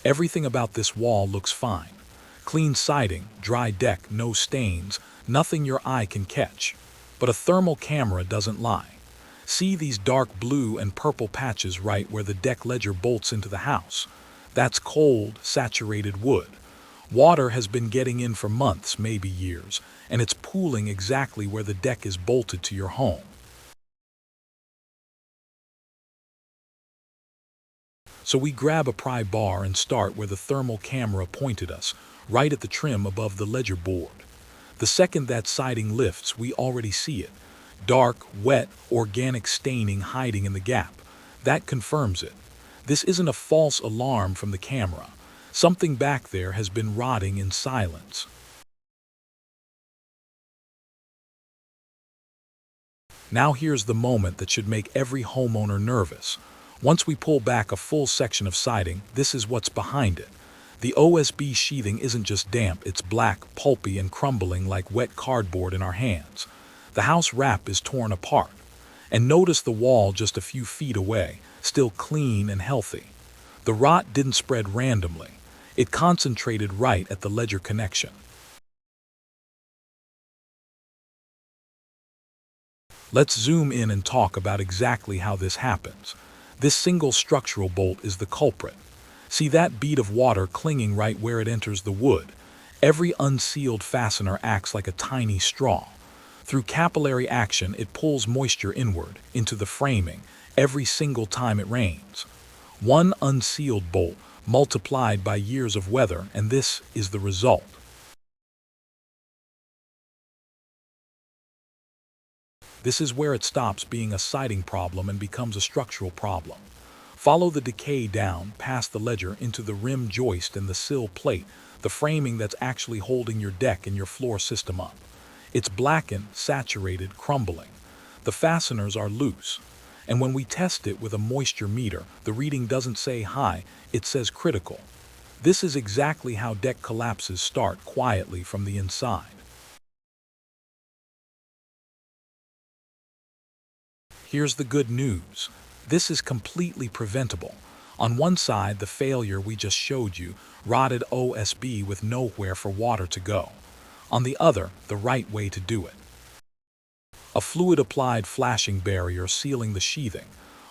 Everything about this wall looks fine. Clean siding, dry deck, no stains, nothing your eye can catch. But a thermal camera doesn't lie. See these dark blue and purple patches right where the deck ledger bolts into the house? That's cold, saturated wood. Water has been getting in for months, maybe years, and it's pooling exactly where the deck is bolted to your home. So we grab a pry bar and start where the thermal camera pointed us, right at the trim above the ledger board. The second that siding lifts, we already see it. Dark, wet, organic staining hiding in the gap. That confirms it. This isn't a false alarm from the camera. Something back there has been rotting in silence. Now here's the moment that should make every homeowner nervous. Once we pull back a full section of siding, this is what's behind it. The OSB sheathing isn't just damp, it's black, pulpy, and crumbling like wet cardboard in our hands. The house wrap is torn apart. And notice the wall just a few feet away, still clean and healthy. The rot didn't spread randomly. It concentrated right at the ledger connection. Let's zoom in and talk about exactly how this happens. This single structural bolt is the culprit. See that bead of water clinging right where it enters the wood? Every unsealed fastener acts like a tiny straw. Through capillary action, it pulls moisture inward, into the framing, every single time it rains. One unsealed bolt, multiplied by years of weather, and this is the result. This is where it stops being a siding problem and becomes a structural problem. Follow the decay down past the ledger into the rim joist and the sill plate, the framing that's actually holding your deck and your floor system up. It's blackened, saturated, crumbling. The fasteners are loose. And when we test it with a moisture meter, the reading doesn't say high, it says critical. This is exactly how deck collapses start, quietly from the inside. Here's the good news. This is completely preventable. On one side, the failure we just showed you, rotted OSB with nowhere for water to go. On the other, the right way to do it. A fluid-applied flashing barrier sealing the sheathing,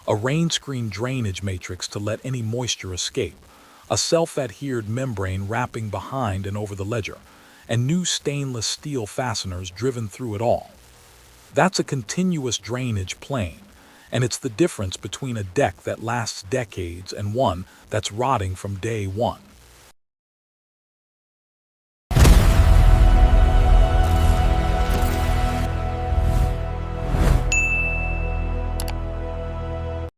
a Rainscreen drainage matrix to let any moisture escape, a self-adhered membrane wrapping behind and over the ledger, and new stainless steel fasteners driven through it all. That's a continuous drainage plane, and it's the difference between a deck that lasts decades and one that's rotting from day one.